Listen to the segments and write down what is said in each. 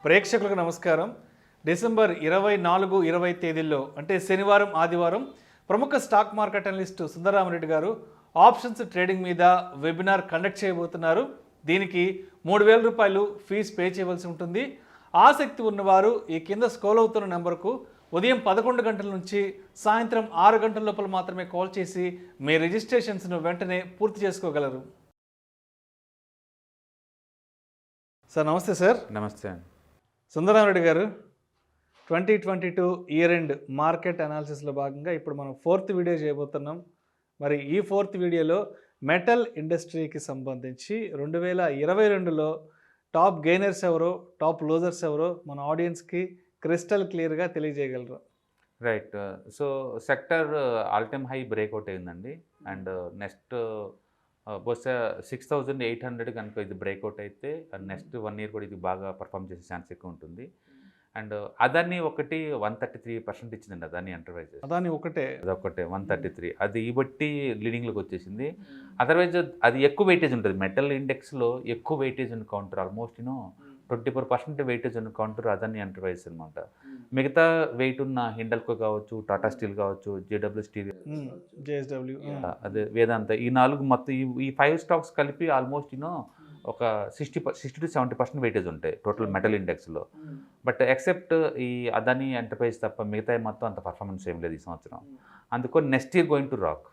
ప్రేక్షకులకు నమస్కారం. డిసెంబర్ 24, 20 తేదీల్లో అంటే శనివారం, ఆదివారం ప్రముఖ స్టాక్ మార్కెట్ అనలిస్ట్ సుందర రామి రెడ్డి గారు ఆప్షన్స్ ట్రేడింగ్ మీద వెబినార్ కండక్ట్ చేయబోతున్నారు. దీనికి 3,000 రూపాయలు ఫీజు పే చేయవలసి ఉంటుంది. ఆసక్తి ఉన్నవారు ఈ కింద స్క్రోల్ అవుతున్న నెంబర్కు ఉదయం 11 గంటల నుంచి సాయంత్రం 6 గంటల లోపల మాత్రమే కాల్ చేసి మీ రిజిస్ట్రేషన్స్ను వెంటనే పూర్తి చేసుకోగలరు. సార్ నమస్తే. సార్ నమస్తే. సుందరారెడ్డి గారు, 2022 ఇయర్ ఎండ్ మార్కెట్ అనాలిసిస్లో భాగంగా ఇప్పుడు మనం 4th వీడియో చేయబోతున్నాం. మరి ఈ 4th వీడియోలో మెటల్ ఇండస్ట్రీకి సంబంధించి 2022లో టాప్ గెయినర్స్ ఎవరో, టాప్ లూజర్స్ ఎవరో మన ఆడియన్స్కి క్రిస్టల్ క్లియర్గా తెలియజేయగలరు. Right. So sector all time high breakout అయిందండి. అండ్ నెక్స్ట్ బహుశా 6,800 కనుక ఇది బ్రేక్అవుట్ అయితే నెక్స్ట్ 1 year కూడా ఇది బాగా పర్ఫామ్ చేసే ఛాన్స్ ఎక్కువ ఉంటుంది. అండ్ అదాని ఒకటి 133% ఇచ్చిందండి. అదాని ఎంటర్ప్రైజెస్ అదాని అదొకటే 133, అది ఈ బట్టి లీడింగ్లోకి వచ్చేసింది. అదర్వైజ్ అది ఎక్కువ వెయిటేజ్ ఉంటుంది మెటల్ ఇండెక్స్లో, ఎక్కువ వెయిటేజ్ ఉన్న కౌంటర్ ఆల్మోస్ట్ 24% వెయిటేజ్ ఉన్న కౌంటర్ అదాని ఎంటర్ప్రైజెస్ అనమాట. మిగతా వెయిట్ ఉన్న హిండల్కో కావచ్చు, టాటా స్టీల్ కావచ్చు, జేడబ్ల్యూ స్టీల్, అదే వేదాంత, ఈ 4 మొత్తం ఈ 5 స్టాక్స్ కలిపి ఆల్మోస్ట్ ఒక 60 to 70% వెయిటేజ్ ఉంటాయి టోటల్ మెటల్ ఇండెక్స్లో. బట్ ఎక్సెప్ట్ ఈ అదాని ఎంటర్ప్రైజ్ తప్ప మిగతా మొత్తం అంత పర్ఫార్మెన్స్ ఏం లేదు ఈ సంవత్సరం. అందుకని next year going to rock.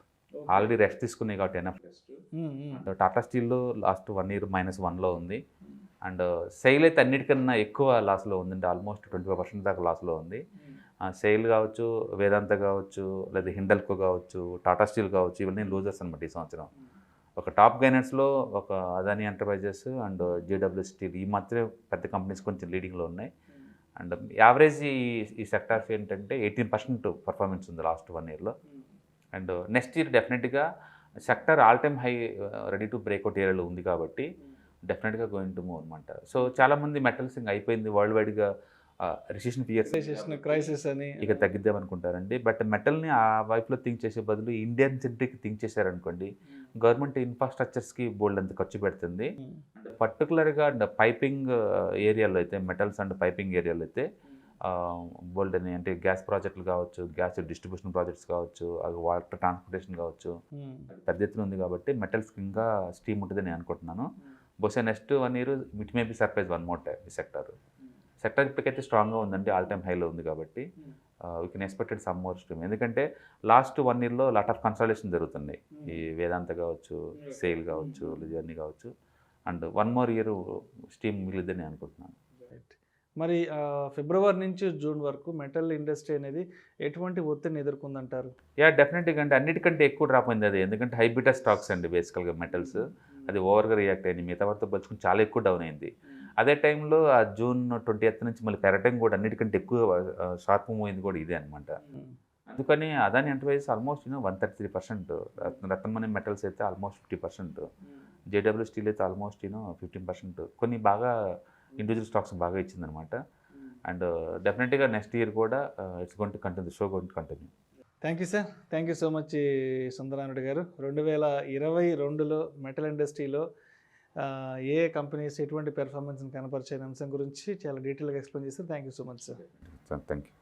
Already rest తీసుకున్నాయి కాబట్టి ఎనఫ్. టాటా స్టీల్లో లాస్ట్ 1 year -1లో ఉంది. అండ్ సెయిల్ అయితే అన్నిటికన్నా ఎక్కువ లాస్లో ఉందండి. ఆల్మోస్ట్ 25% దాకా లాస్లో ఉంది. సెయిల్ కావచ్చు, వేదాంత కావచ్చు, లేదా హిండల్కో కావచ్చు, టాటా స్టీల్ కావచ్చు, ఇవన్నీ లూజర్స్ అనమాట ఈ సంవత్సరం. ఒక టాప్ గైనర్స్లో ఒక Adani enterprises and JW steel, ఈ మాత్రమే పెద్ద కంపెనీస్ కొంచెం లీడింగ్లో ఉన్నాయి. అండ్ యావరేజ్ ఈ సెక్టార్స్ ఏంటంటే 18% పర్ఫార్మెన్స్ ఉంది లాస్ట్ 1 yearలో. అండ్ నెక్స్ట్ ఇయర్ డెఫినెట్గా sector all time high ready to breakout ఏరియాలో ఉంది కాబట్టి డెఫినెట్గా గోయింగ్ టు మూవ్ అనమాట. సో చాలామంది మెటల్స్ ఇంకా అయిపోయింది వరల్డ్ వైడ్గా రిసెషన్ ఫియర్స్, క్రైసిస్ అని ఇక తగ్గిద్దామనుకుంటారండి. బట్ మెటల్ని ఆ వైపులో థింక్ చేసే బదులు ఇండియన్ సెంట్రిక్ థింక్ చేశారనుకోండి, గవర్నమెంట్ ఇన్ఫ్రాస్ట్రక్చర్స్కి బోల్డ్ అంత ఖర్చు పెడుతుంది. పర్టికులర్గా పైపింగ్ ఏరియాలో అయితే, మెటల్స్ అండ్ పైపింగ్ ఏరియాలో అయితే బోల్డ్ అని, అంటే గ్యాస్ ప్రాజెక్టులు కావచ్చు, గ్యాస్ డిస్ట్రిబ్యూషన్ ప్రాజెక్ట్స్ కావచ్చు, వాటర్ ట్రాన్స్పోర్టేషన్ కావచ్చు, పెద్ద ఎత్తున ఉంది కాబట్టి మెటల్స్కి ఇంకా స్టీమ్ ఉంటుందని నేను అనుకుంటున్నాను. బహుశా next 1 year it may be surprise one more time. ఈ సెక్టర్ ఇప్పటికైతే స్ట్రాంగ్గా ఉందండి, ఆల్ టైమ్ హైలో ఉంది కాబట్టి we can expected some more stream. ఎందుకంటే లాస్ట్ 1 yearలో లాట్ ఆఫ్ కన్సల్టేషన్ జరుగుతున్నాయి. ఈ వేదాంత కావచ్చు, సేల్ కావచ్చు, జర్నీ కావచ్చు, అండ్ 1 more year స్టీమ్ మిగిలిద్దని నేను అనుకుంటున్నాను. మరి ఫిబ్రవరి నుంచి జూన్ వరకు మెటల్ ఇండస్ట్రీ అనేది ఎటువంటి ఒత్తిడిని ఎదుర్కొందంటారు? డెఫినెట్గా అంటే అన్నిటికంటే ఎక్కువ డ్రాప్ అయింది అది. ఎందుకంటే హైబిటా స్టాక్స్ అండి బేసికల్గా మెటల్స్, అది ఓవర్గా రియాక్ట్ అయింది. మిగతా వాటితో పోల్చుకుని చాలా ఎక్కువ డౌన్ అయింది. అదే టైంలో ఆ June 20th నుంచి మళ్ళీ పెరగడం కూడా అన్నిటికంటే ఎక్కువ షార్ప్ మూవ్ అయింది కూడా ఇదే అనమాట. అందుకని Adani enterprises almost 133%, Ratnamani metals అయితే ఆల్మోస్ట్ 50%, జేడబ్ల్యూ స్టీల్ అయితే ఆల్మోస్ట్ 15%. కొన్ని బాగా ఇండివిజువల్ స్టాక్స్ బాగా ఇచ్చిందనమాట. అండ్ డెఫినెట్గా నెక్స్ట్ ఇయర్ కూడా it's going to continue, show going to continue. Thank you sir. Thank you so much Sundara Reddy గారు. 2022లో మెటల్ ఇండస్ట్రీలో ఏ కంపెనీస్ ఎటువంటి పెర్ఫార్మెన్స్ని కనపరిచే అంశం గురించి చాలా డీటెయిల్గా ఎక్స్ప్లెయిన్ చేశారు. Thank you so much sir. Thank you.